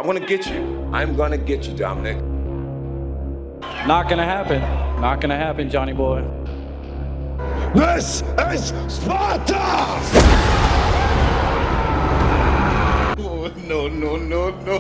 I'm gonna get you. I'm gonna get you, Dominic. Not gonna happen. Not gonna happen, Johnny boy. This is Sparta! Oh, no, no, no, no.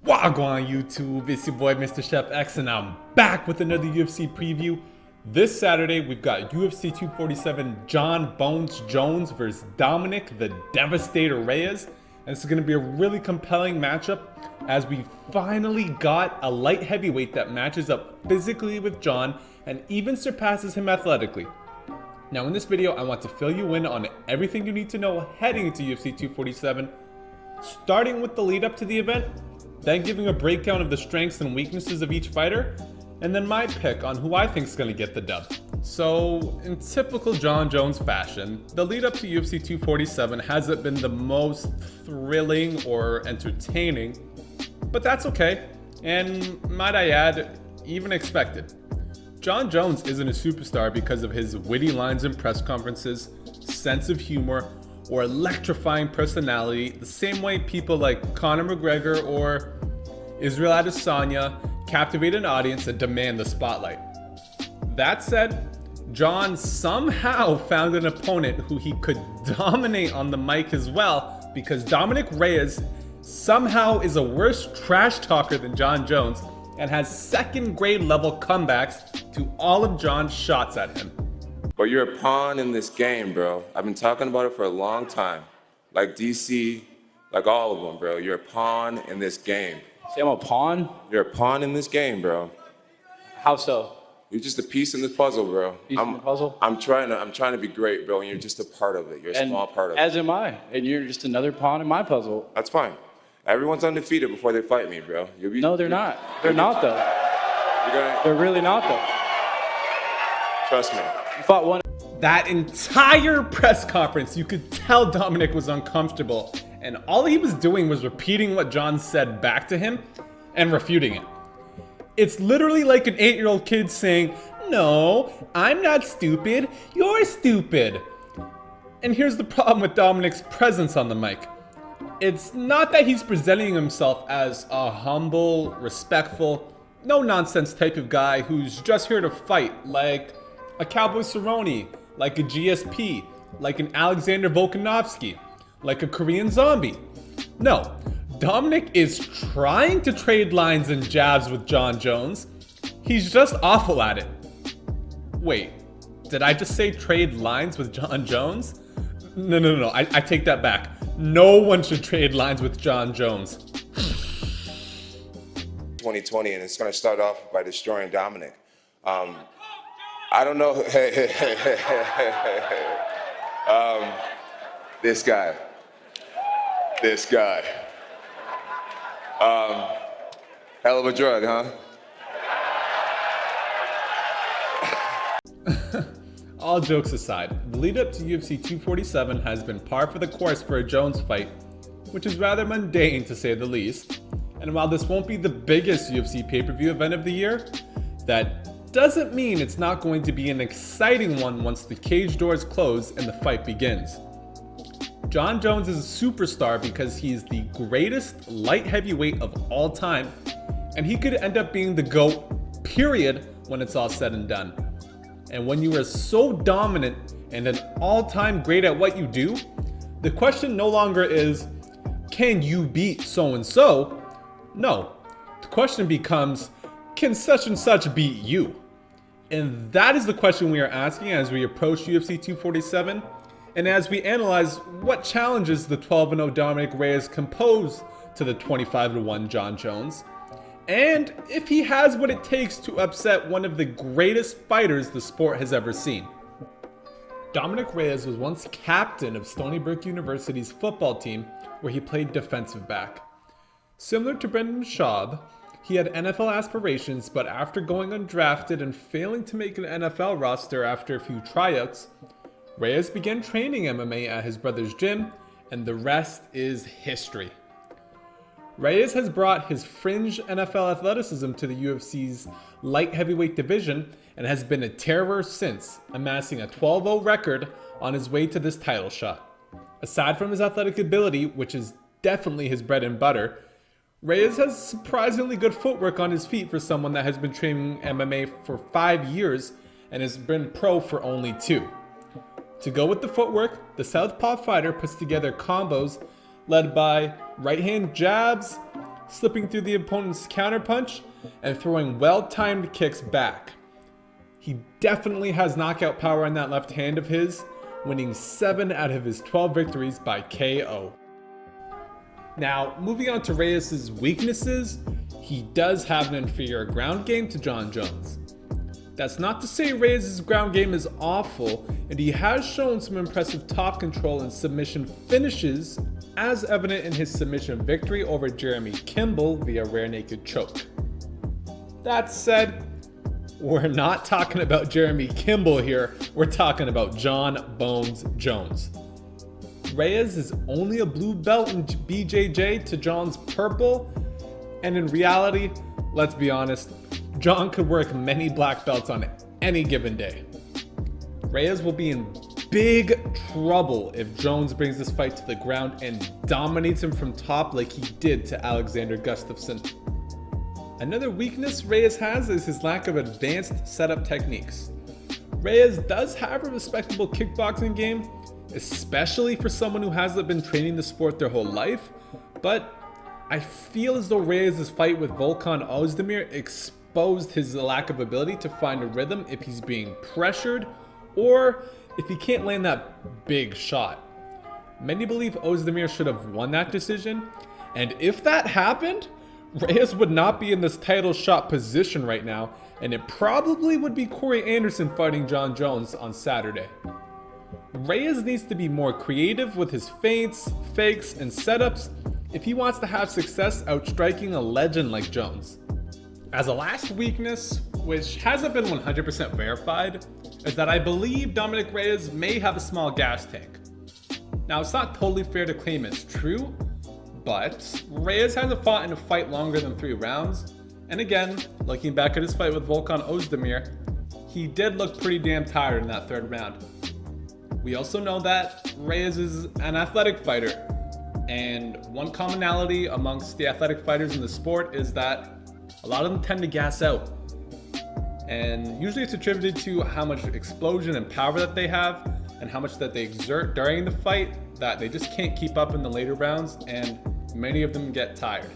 Wagwan YouTube, it's your boy Mr. Chef X, and I'm back with another UFC preview. This Saturday, we've got UFC 247 Jon Bones Jones versus Dominick the Devastator Reyes. And this is going to be a really compelling matchup as we finally got a light heavyweight that matches up physically with Jon and even surpasses him athletically. Now in this video, I want to fill you in on everything you need to know heading into UFC 247, starting with the lead up to the event, then giving a breakdown of the strengths and weaknesses of each fighter, and then my pick on who I think is going to get the dub. So, in typical Jon Jones fashion, the lead up to UFC 247 hasn't been the most thrilling or entertaining, but that's okay, and might I add, even expected. Jon Jones isn't a superstar because of his witty lines in press conferences, sense of humor, or electrifying personality, the same way people like Conor McGregor or Israel Adesanya captivate an audience and demand the spotlight. That said, Jon somehow found an opponent who he could dominate on the mic as well, because Dominick Reyes somehow is a worse trash talker than Jon Jones and has second grade level comebacks to all of Jon's shots at him. But you're a pawn in this game, bro. I've been talking about it for a long time. Like DC, like all of them, bro. You're a pawn in this game. Say I'm a pawn? You're a pawn in this game, bro. How so? You're just a piece in this puzzle, bro. Piece in the puzzle? I'm trying to be great, bro, and you're just a part of it. You're a small part of it. As am I. And you're just another pawn in my puzzle. That's fine. Everyone's undefeated before they fight me, bro. No, they're not. They're not, though. They're really not, though. Trust me. You fought one. That entire press conference, you could tell Dominick was uncomfortable, and all he was doing was repeating what Jon said back to him and refuting it. It's literally like an 8-year-old kid saying, "No, I'm not stupid, you're stupid." And here's the problem with Dominick's presence on the mic. It's not that he's presenting himself as a humble, respectful, no-nonsense type of guy who's just here to fight, like a Cowboy Cerrone, like a GSP, like an Alexander Volkanovski, like a Korean Zombie. No, Dominick is trying to trade lines and jabs with Jon Jones. He's just awful at it. Wait, did I just say trade lines with Jon Jones? No, I take that back. No one should trade lines with Jon Jones. 2020, and it's gonna start off by destroying Dominic. I don't know. This guy. Hell of a drug, huh? All jokes aside, the lead up to UFC 247 has been par for the course for a Jones fight, which is rather mundane to say the least. And while this won't be the biggest UFC pay-per-view event of the year, that doesn't mean it's not going to be an exciting one once the cage doors close and the fight begins. Jon Jones is a superstar because he's the greatest light heavyweight of all time, and he could end up being the GOAT, period, when it's all said and done. And when you are so dominant and an all-time great at what you do, the question no longer is, can you beat so-and-so? No, the question becomes, can such and such beat you? And that is the question we are asking as we approach UFC 247, and as we analyze what challenges the 12-0 Dominick Reyes can pose to the 25-1 Jon Jones, and if he has what it takes to upset one of the greatest fighters the sport has ever seen. Dominick Reyes was once captain of Stony Brook University's football team, where he played defensive back. Similar to Brendan Schaub, he had NFL aspirations, but after going undrafted and failing to make an NFL roster after a few tryouts, Reyes began training MMA at his brother's gym, and the rest is history. Reyes has brought his fringe NFL athleticism to the UFC's light heavyweight division and has been a terror since, amassing a 12-0 record on his way to this title shot. Aside from his athletic ability, which is definitely his bread and butter, Reyes has surprisingly good footwork on his feet for someone that has been training MMA for 5 years and has been pro for only 2. To go with the footwork, the southpaw fighter puts together combos led by right-hand jabs, slipping through the opponent's counterpunch, and throwing well-timed kicks back. He definitely has knockout power in that left hand of his, winning 7 out of his 12 victories by KO. Now, moving on to Reyes' weaknesses, he does have an inferior ground game to Jon Jones. That's not to say Reyes' ground game is awful, and he has shown some impressive top control and submission finishes, as evident in his submission victory over Jeremy Kimball via rear naked choke. That said, we're not talking about Jeremy Kimball here, we're talking about Jon Bones Jones. Reyes is only a blue belt in BJJ to Jon's purple, and in reality, let's be honest, Jon could work many black belts on any given day. Reyes will be in big trouble if Jones brings this fight to the ground and dominates him from top like he did to Alexander Gustafsson. Another weakness Reyes has is his lack of advanced setup techniques. Reyes does have a respectable kickboxing game, especially for someone who hasn't been training the sport their whole life, but I feel as though Reyes' fight with Volkan Ozdemir exposed his lack of ability to find a rhythm if he's being pressured or if he can't land that big shot. Many believe Ozdemir should have won that decision, and if that happened, Reyes would not be in this title shot position right now, and it probably would be Corey Anderson fighting Jon Jones on Saturday. Reyes needs to be more creative with his feints, fakes, and setups if he wants to have success outstriking a legend like Jones. As a last weakness, which hasn't been 100% verified, is that I believe Dominick Reyes may have a small gas tank. Now, it's not totally fair to claim it's true, but Reyes hasn't fought in a fight longer than 3 rounds, and again, looking back at his fight with Volkan Ozdemir, he did look pretty damn tired in that 3rd round. We also know that Reyes is an athletic fighter, and one commonality amongst the athletic fighters in the sport is that a lot of them tend to gas out. And usually it's attributed to how much explosion and power that they have and how much that they exert during the fight that they just can't keep up in the later rounds, and many of them get tired.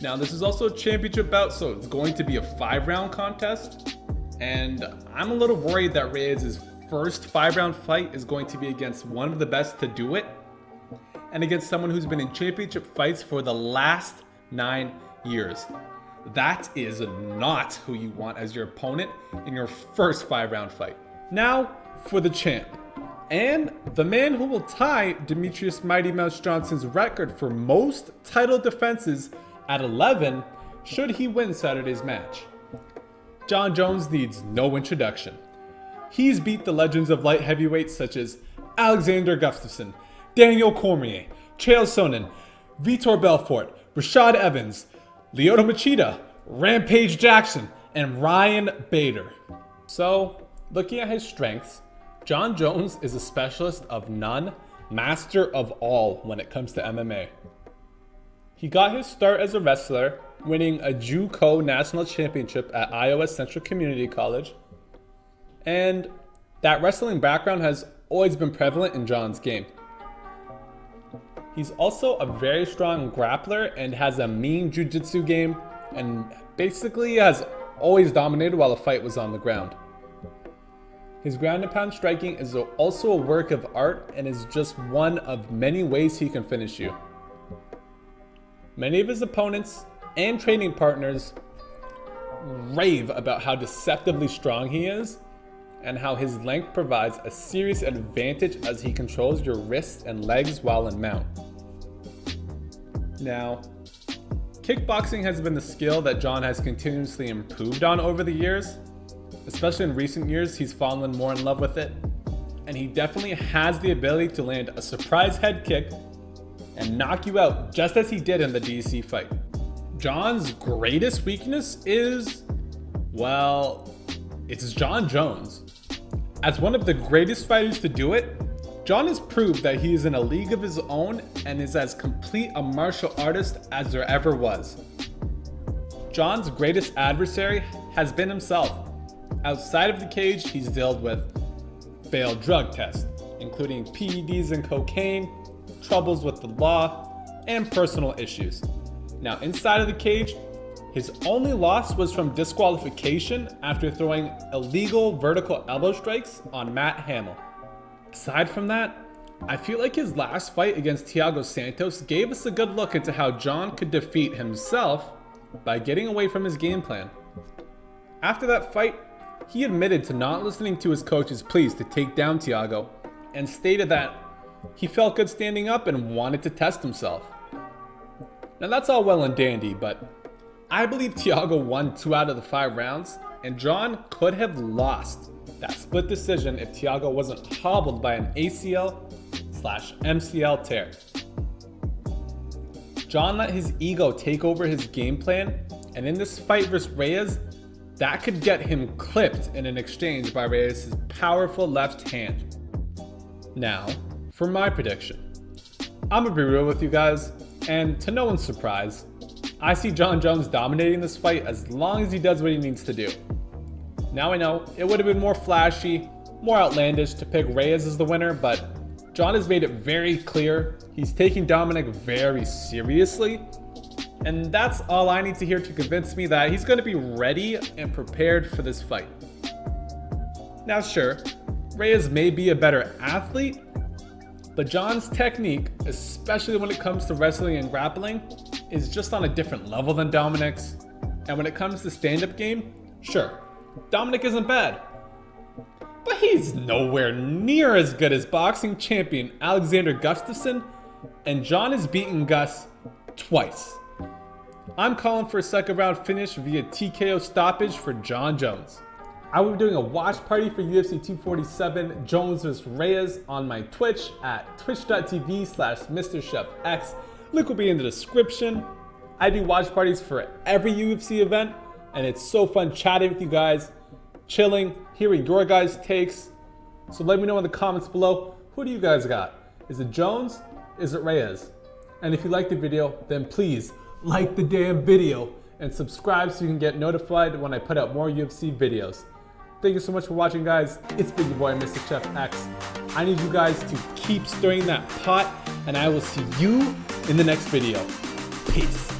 Now, this is also a championship bout, so it's going to be a 5-round contest, and I'm a little worried that Reyes' first 5-round fight is going to be against one of the best to do it, and against someone who's been in championship fights for the last 9 years. That is not who you want as your opponent in your first 5-round fight. Now for the champ, and the man who will tie Demetrius Mighty Mouse Johnson's record for most title defenses at 11 should he win Saturday's match. Jon Jones needs no introduction. He's beat the legends of light heavyweights such as Alexander Gustafsson, Daniel Cormier, Chael Sonnen, Vitor Belfort, Rashad Evans, Lyoto Machida, Rampage Jackson, and Ryan Bader. So, looking at his strengths, Jon Jones is a specialist of none, master of all when it comes to MMA. He got his start as a wrestler, winning a JUCO national championship at Iowa Central Community College, and that wrestling background has always been prevalent in Jon's game. He's also a very strong grappler and has a mean jiu-jitsu game, and basically has always dominated while the fight was on the ground. His ground and pound striking is also a work of art and is just one of many ways he can finish you. Many of his opponents and training partners rave about how deceptively strong he is and how his length provides a serious advantage as he controls your wrists and legs while in mount. Now, kickboxing has been the skill that Jon has continuously improved on over the years. Especially in recent years, he's fallen more in love with it. And he definitely has the ability to land a surprise head kick and knock you out just as he did in the DC fight. Jon's greatest weakness is, well, it's Jon Jones. As one of the greatest fighters to do it, Jon has proved that he is in a league of his own and is as complete a martial artist as there ever was. Jon's greatest adversary has been himself. Outside of the cage, he's dealt with failed drug tests, including PEDs and cocaine, troubles with the law, and personal issues. Now, inside of the cage, his only loss was from disqualification after throwing illegal vertical elbow strikes on Matt Hamill. Aside from that, I feel like his last fight against Thiago Santos gave us a good look into how Jon could defeat himself by getting away from his game plan. After that fight, he admitted to not listening to his coach's pleas to take down Thiago and stated that he felt good standing up and wanted to test himself. Now that's all well and dandy, but I believe Thiago won 2 out of the 5 rounds, and Jon could have lost that split decision if Thiago wasn't hobbled by an ACL/MCL tear. Jon let his ego take over his game plan, and in this fight versus Reyes, that could get him clipped in an exchange by Reyes' powerful left hand. Now, for my prediction. I'm gonna be real with you guys, and to no one's surprise, I see Jon Jones dominating this fight as long as he does what he needs to do. Now I know it would have been more flashy, more outlandish to pick Reyes as the winner, but Jon has made it very clear he's taking Dominick very seriously, and that's all I need to hear to convince me that he's going to be ready and prepared for this fight. Now sure, Reyes may be a better athlete, but Jon's technique, especially when it comes to wrestling and grappling, is just on a different level than Dominick's. And when it comes to stand-up game, sure, Dominick isn't bad, but he's nowhere near as good as boxing champion Alexander Gustafsson, and Jon has beaten Gus twice. I'm calling for a second round finish via TKO stoppage for Jon Jones. I will be doing a watch party for UFC 247 Jones vs Reyes on my Twitch at twitch.tv/MrChefX. Link will be in the description. I do watch parties for every UFC event, and it's so fun chatting with you guys, chilling, hearing your guys' takes. So let me know in the comments below, who do you guys got? Is it Jones? Is it Reyes? And if you liked the video, then please like the damn video and subscribe so you can get notified when I put out more UFC videos. Thank you so much for watching, guys. It's been your boy, Mr. Chef X. I need you guys to keep stirring that pot, and I will see you in the next video. Peace.